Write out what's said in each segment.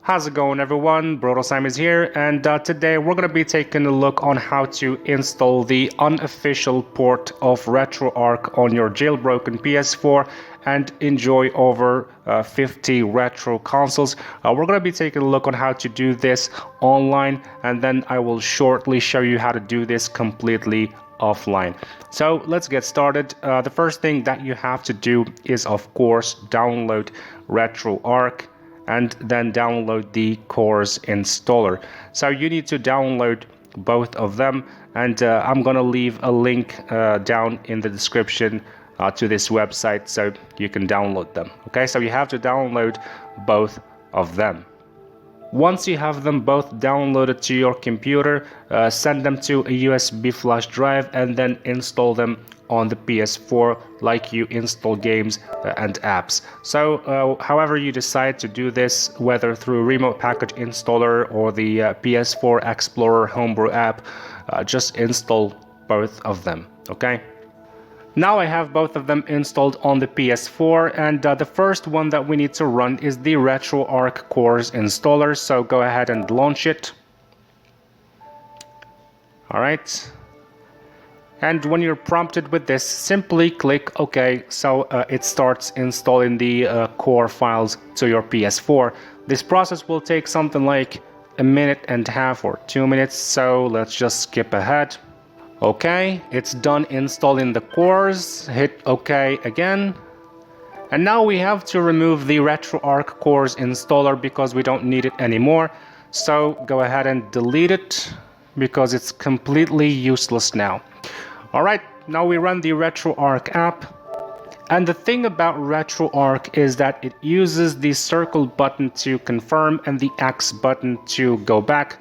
How's it going, everyone? Brodo is here, and today we're going to be taking a look on how to install the unofficial port of RetroArch on your jailbroken PS4 and enjoy over 50 retro consoles. We're going to be taking a look on how to do this online, and then I will shortly show you how to do this completely offline. So let's get started. The first thing that you have to do is, of course, download RetroArch and then download the Cores installer. So you need to download both of them, and I'm gonna leave a link down in the description to this website so you can download them. Okay, so you have to download both of them. Once you have them both downloaded to your computer, send them to a USB flash drive and then install them on the PS4 like you install games and apps. So however you decide to do this, whether through remote package installer or the PS4 Explorer homebrew app, just install both of them, okay? Now I have both of them installed on the PS4, and the first one that we need to run is the RetroArch Cores installer, so go ahead and launch it. Alright. And when you're prompted with this, simply click OK, so it starts installing the core files to your PS4. This process will take something like a minute and a half or 2 minutes, so let's just skip ahead. Okay, it's done installing the cores. Hit OK again. And now we have to remove the RetroArch Cores installer because we don't need it anymore. So go ahead and delete it because it's completely useless now. Alright, now we run the RetroArch app. And the thing about RetroArch is that it uses the circle button to confirm and the X button to go back.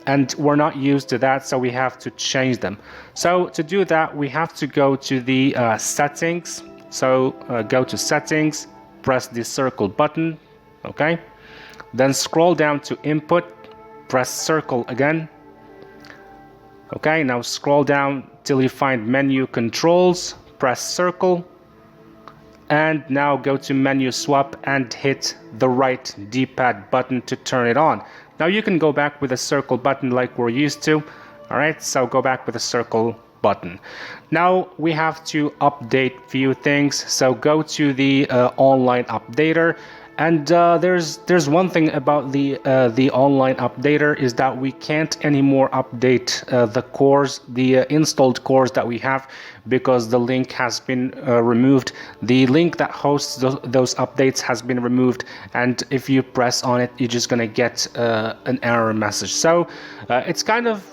And we're not used to that, so we have to change them. So to do that, we have to go to the settings. So go to settings, press the circle button, okay? Then scroll down to input, press circle again. Okay, now scroll down till you find menu controls, press circle. And now go to menu swap and hit the right D-pad button to turn it on. Now you can go back with a circle button like we're used to. Alright, so go back with a circle button. Now we have to update few things. So go to the online updater. And there's one thing about the online updater is that we can't anymore update the cores, the installed cores that we have, because the link has been removed. The link that hosts those updates has been removed, and if you press on it, you're just gonna get an error message. So it's kind of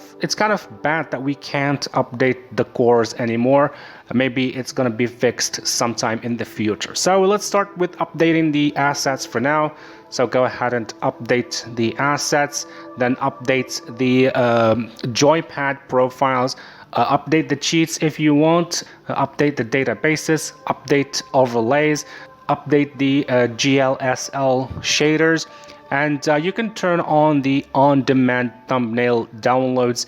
bad that we can't update the cores anymore. Maybe it's gonna be fixed sometime in the future. So let's start with updating the assets for now. So go ahead and update the assets, then update the joypad profiles, update the cheats if you want, update the databases, update overlays, update the GLSL shaders. And you can turn on the on-demand thumbnail downloads.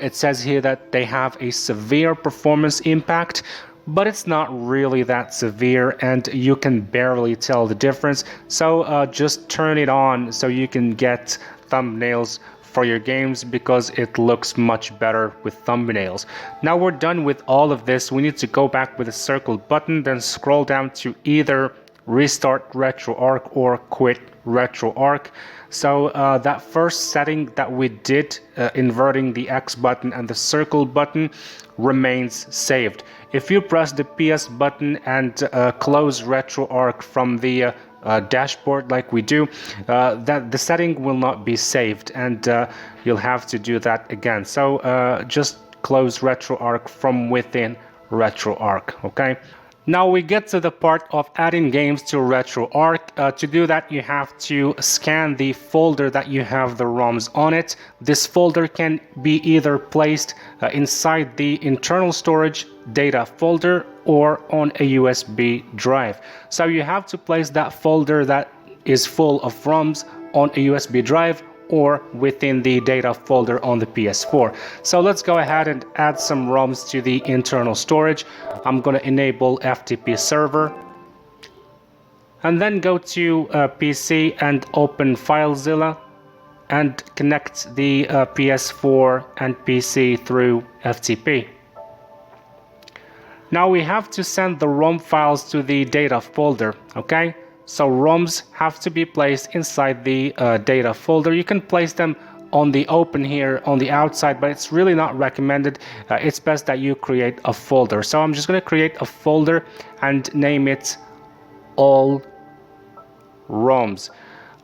It says here that they have a severe performance impact, but it's not really that severe and you can barely tell the difference. So just turn it on so you can get thumbnails for your games because it looks much better with thumbnails. Now we're done with all of this. We need to go back with a circle button, then scroll down to either restart RetroArch or quit RetroArch. So that first setting that we did, inverting the X button and the circle button, remains saved. If you press the PS button and close RetroArch from the dashboard like we do, that the setting will not be saved, and you'll have to do that again. So just close RetroArch from within RetroArch, okay? Now we get to the part of adding games to RetroArch. To do that, you have to scan the folder that you have the ROMs on it. This folder can be either placed inside the internal storage data folder or on a USB drive. So you have to place that folder that is full of ROMs on a USB drive or within the data folder on the PS4. So let's go ahead and add some ROMs to the internal storage. I'm going to enable FTP server. and then go to PC and open FileZilla and connect the PS4 and PC through FTP. Now we have to send the ROM files to the data folder, okay? So ROMs have to be placed inside the data folder. You can place them on the open here on the outside, but it's really not recommended. It's best that you create a folder. So I'm just going to create a folder and name it All ROMs.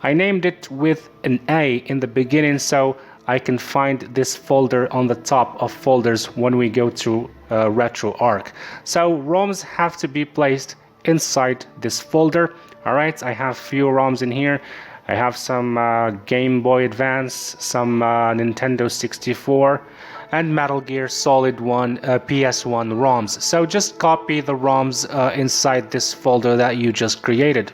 I named it with an A in the beginning so I can find this folder on the top of folders when we go to RetroArch. So ROMs have to be placed inside this folder. Alright, I have few ROMs in here. I have some Game Boy Advance, some Nintendo 64, and Metal Gear Solid 1 PS1 ROMs. So just copy the ROMs inside this folder that you just created.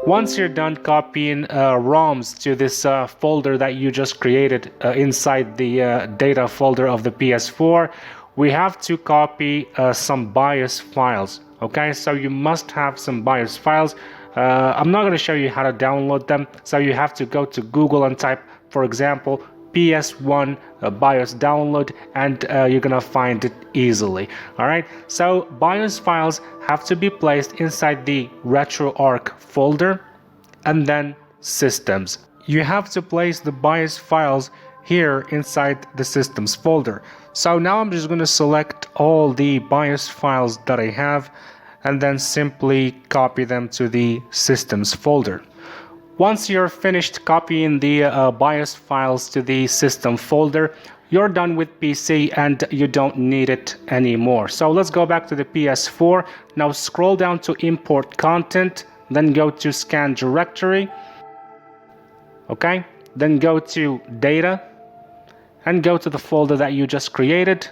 Once you're done copying ROMs to this folder that you just created inside the data folder of the PS4, we have to copy some BIOS files. Okay, so you must have some BIOS files. I'm not going to show you how to download them, so you have to go to Google and type, for example, PS1 BIOS download, and you're gonna find it easily. Alright, so BIOS files have to be placed inside the RetroArch folder and then systems. You have to place the BIOS files here inside the systems folder. So now I'm just going to select all the BIOS files that I have and then simply copy them to the systems folder. Once you're finished copying the BIOS files to the system folder, you're done with PC and you don't need it anymore. So let's go back to the PS4. Now scroll down to import content, then go to scan directory. Okay, then go to data and go to the folder that you just created.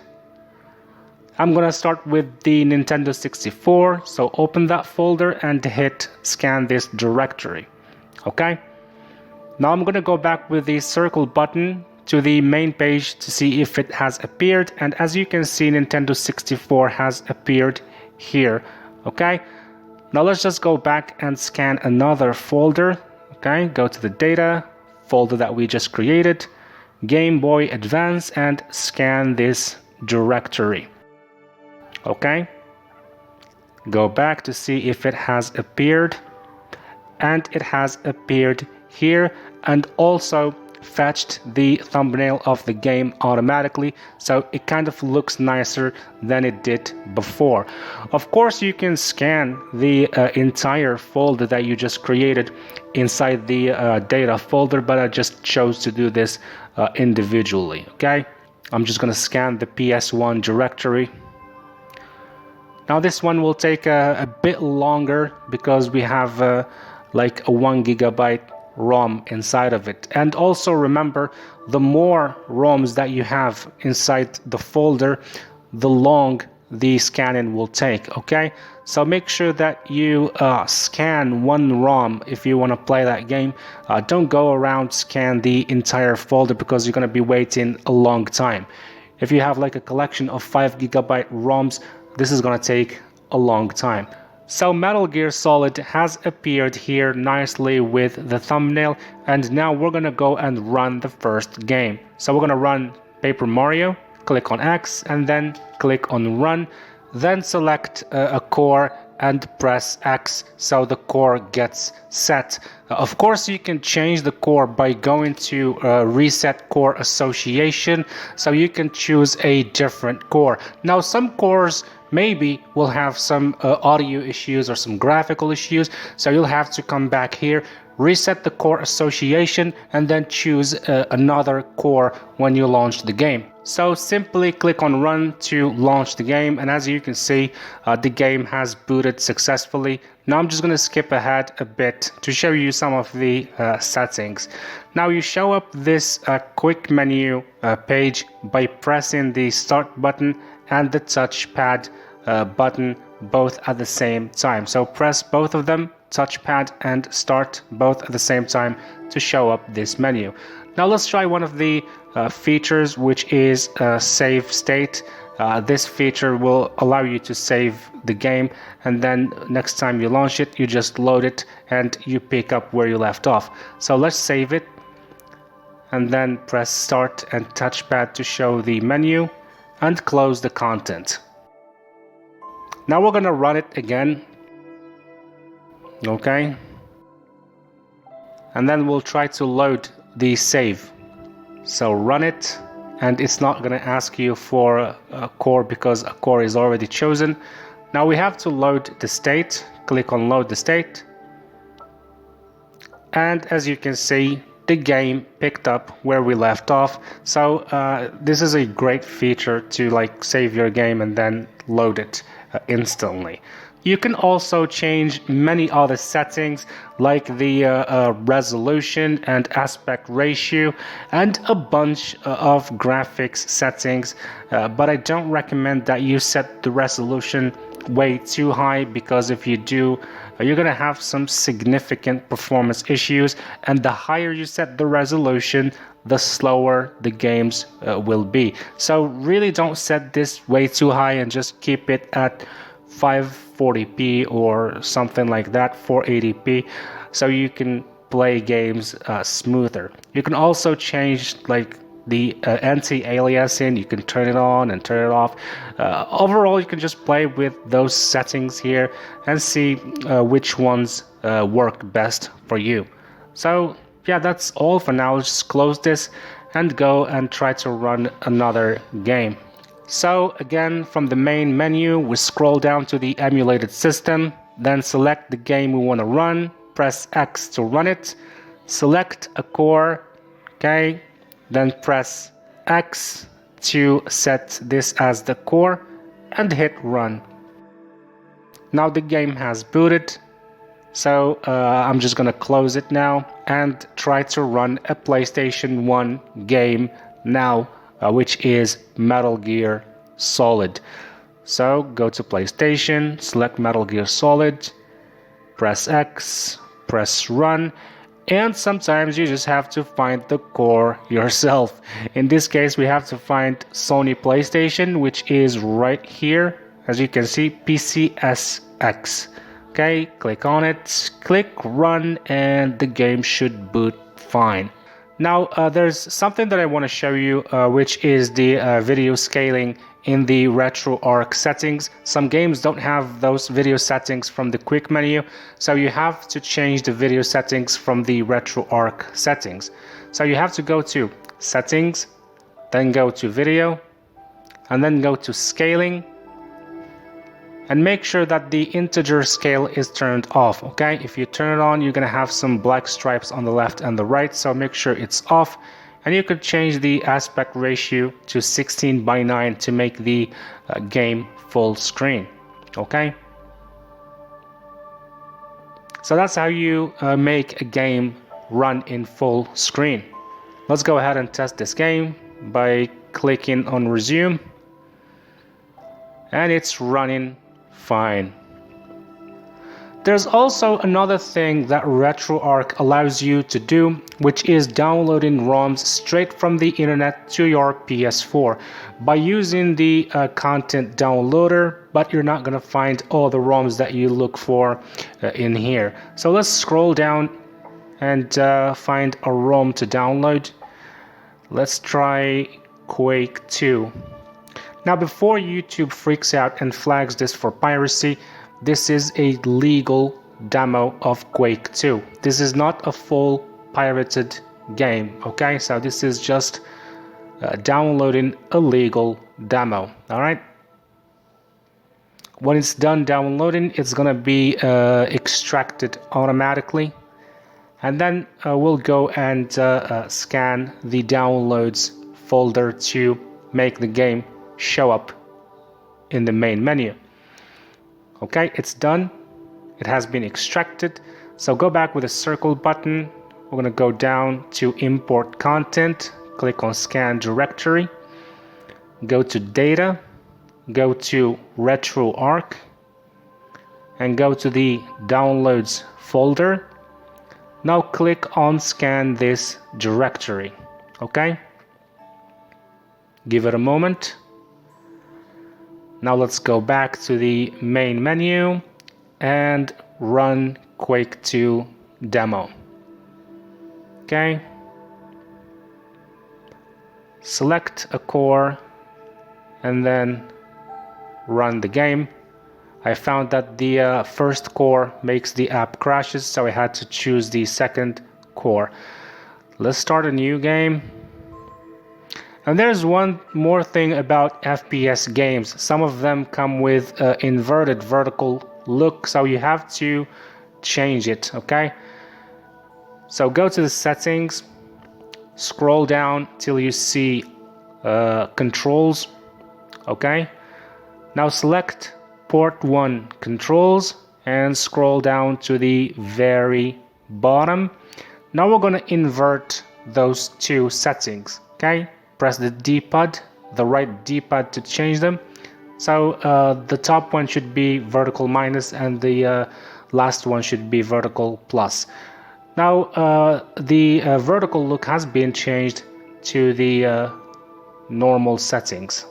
I'm gonna start with the Nintendo 64, so open that folder and hit scan this directory. Okay, now I'm gonna go back with the circle button to the main page to see if it has appeared, and as you can see, Nintendo 64 has appeared here. Okay, now let's just go back and scan another folder. Okay, go to the data folder that we just created, Game Boy Advance, and scan this directory. Okay, go back to see if it has appeared, and it has appeared here, and also fetched the thumbnail of the game automatically, so it kind of looks nicer than it did before. Of course, you can scan the entire folder that you just created inside the data folder, but I just chose to do this individually. Okay, I'm just gonna scan the PS1 directory. Now this one will take a bit longer because we have like a 1 GB ROM inside of it. And also remember, the more ROMs that you have inside the folder, the long the scanning will take. Okay, so make sure that you scan one ROM if you want to play that game. Don't go around scan the entire folder because you're going to be waiting a long time. If you have like a collection of 5 GB ROMs, this is going to take a long time. So Metal Gear Solid has appeared here nicely with the thumbnail, and now we're gonna go and run the first game. So we're gonna run Paper Mario, click on X, and then click on Run, then select a core and press X so the core gets set. Of course, you can change the core by going to Reset Core Association, so you can choose a different core. Now some cores maybe will have some audio issues or some graphical issues, so you'll have to come back here, reset the core association, and then choose another core when you launch the game. So simply click on Run to launch the game, and as you can see, the game has booted successfully. Now I'm just going to skip ahead a bit to show you some of the settings. Now you show up this quick menu page by pressing the Start button and the touchpad button both at the same time. So press both of them, touchpad and start, both at the same time to show up this menu. Now let's try one of the features, which is save state. This feature will allow you to save the game, and then next time you launch it, you just load it and you pick up where you left off. So let's save it, and then press start and touchpad to show the menu, and close the content. Now we're gonna run it again. Okay. And then we'll try to load the save. So run it, and it's not going to ask you for a core because a core is already chosen. Now we have to load the state. Click on load the state. And as you can see, the game picked up where we left off. So this is a great feature to like save your game and then load it instantly. You can also change many other settings like the resolution and aspect ratio and a bunch of graphics settings, but I don't recommend that you set the resolution way too high, because if you do, you're gonna have some significant performance issues, and the higher you set the resolution, the slower the games will be. So really don't set this way too high, and just keep it at 540p or something like that, 480p, so you can play games smoother. You can also change like the anti-aliasing. You can turn it on and turn it off. Overall, you can just play with those settings here and see which ones work best for you. So yeah, that's all for now. Let's just close this and go and try to run another game. So again, from the main menu, we scroll down to the emulated system, then select the game we want to run, press X to run it, select a core, okay, then press X to set this as the core and hit run. Now the game has booted, so I'm just gonna close it now and try to run a PlayStation 1 game now, which is Metal Gear Solid. So go to PlayStation, select Metal Gear Solid, press X, press run, and sometimes you just have to find the core yourself. In this case, we have to find Sony PlayStation, which is right here, as you can see, PCSX. Okay, click on it, click run, and the game should boot fine. Now there's something that I want to show you, which is the video scaling in the RetroArch settings. Some games don't have those video settings from the quick menu, so you have to change the video settings from the RetroArch settings. So you have to go to settings, then go to video, and then go to scaling, and make sure that the integer scale is turned off. Okay, if you turn it on, you're gonna have some black stripes on the left and the right, so make sure it's off. And you could change the aspect ratio to 16:9 to make the game full screen. Okay, so that's how you make a game run in full screen. Let's go ahead and test this game by clicking on resume, and it's running fine. There's also another thing that RetroArch allows you to do, which is downloading ROMs straight from the internet to your PS4 by using the content downloader, but you're not going to find all the ROMs that you look for in here. So let's scroll down and find a ROM to download. Let's try Quake 2. Now, before YouTube freaks out and flags this for piracy, this is a legal demo of Quake 2. This is not a full pirated game, okay? So this is just downloading a legal demo, all right? When it's done downloading, it's gonna be extracted automatically. And then we'll go and scan the downloads folder to make the game show up in the main menu. Okay, it's done. It has been extracted. So go back with a circle button. We're gonna go down to import content, click on scan directory, go to data, go to RetroArch, and go to the downloads folder. Now click on scan this directory. Okay, give it a moment. Now let's go back to the main menu and run Quake 2 demo. Okay, select a core and then run the game. I found that the first core makes the app crashes, so I had to choose the second core. Let's start a new game. And there's one more thing about FPS games. Some of them come with inverted vertical look, so you have to change it, okay? So go to the settings, scroll down till you see controls, okay? Now select port 1 controls and scroll down to the very bottom. Now we're going to invert those two settings, okay? Press the D-pad, the right D-pad to change them. So the top one should be vertical minus and the last one should be vertical plus. Now the vertical look has been changed to the normal settings.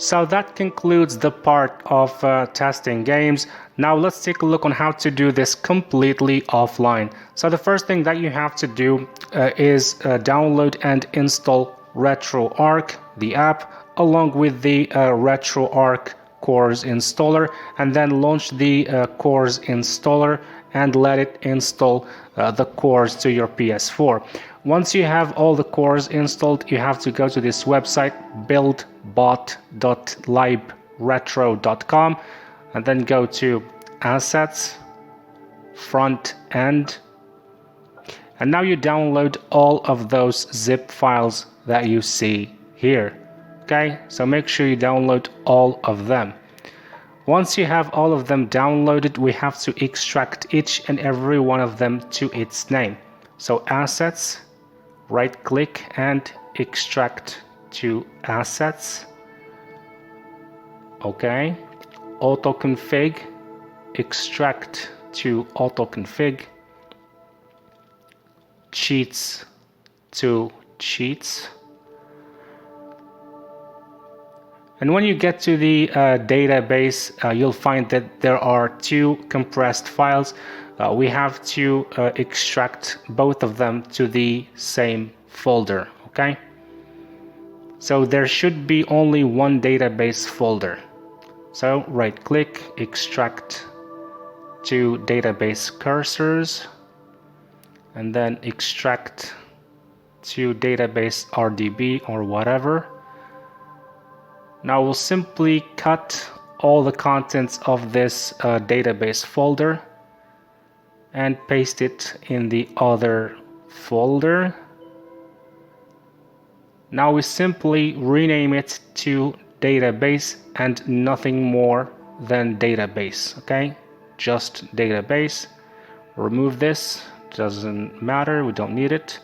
So that concludes the part of testing games. Now let's take a look on how to do this completely offline. So the first thing that you have to do is download and install RetroArch, the app, along with the RetroArch Cores installer, and then launch the Cores installer and let it install the cores to your PS4. Once you have all the cores installed, you have to go to this website, build.bot.libretro.com, and then go to Assets, Front End, and now you download all of those zip files that you see here. Okay, so make sure you download all of them. Once you have all of them downloaded, we have to extract each and every one of them to its name. So Assets, right click and extract to Assets. Okay, Autoconfig, extract to Autoconfig. Cheats to Cheats. And when you get to the database, you'll find that there are two compressed files. We have to extract both of them to the same folder, okay? So there should be only one database folder. So right click, extract to database cursors, and then extract to database RDB or whatever. Now we'll simply cut all the contents of this database folder and paste it in the other folder. Now we simply rename it to database and nothing more than database, okay? Just database. Remove this, doesn't matter, we don't need it.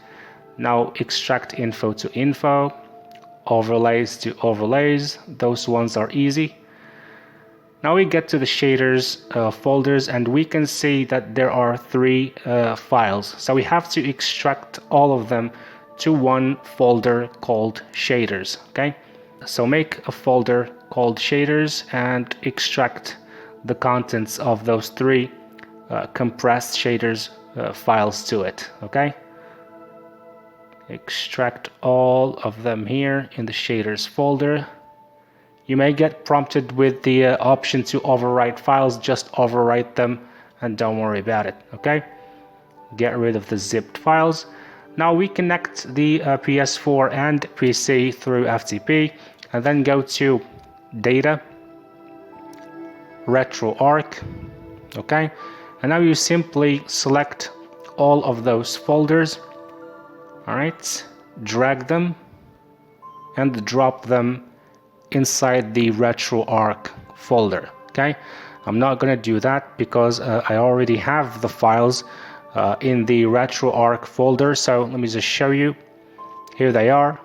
Now extract info to info, overlays to overlays, those ones are easy. Now we get to the shaders folders, and we can see that there are three files. So we have to extract all of them to one folder called shaders, okay? So make a folder called shaders and extract the contents of those three compressed shaders files to it, okay? Extract all of them here in the shaders folder. You may get prompted with the option to overwrite files. Just overwrite them and don't worry about it, okay? Get rid of the zipped files. Now we connect the PS4 and PC through FTP, and then go to Data, RetroArch, okay? And now you simply select all of those folders. All right, drag them and drop them inside the RetroArch folder, okay? I'm not gonna do that because I already have the files in the RetroArch folder, so let me just show you. Here they are.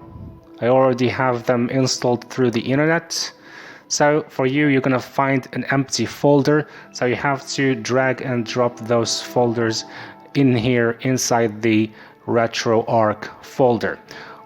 I already have them installed through the internet. So for you, you're gonna find an empty folder, so you have to drag and drop those folders in here inside the RetroArch folder.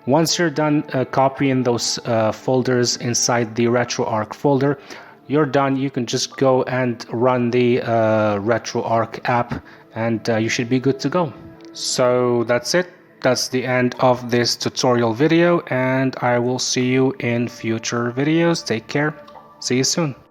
Once you're done copying those folders inside the RetroArch folder, you're done. You can just go and run the RetroArch app, and you should be good to go. So that's it. That's the end of this tutorial video, and I will see you in future videos. Take care. See you soon.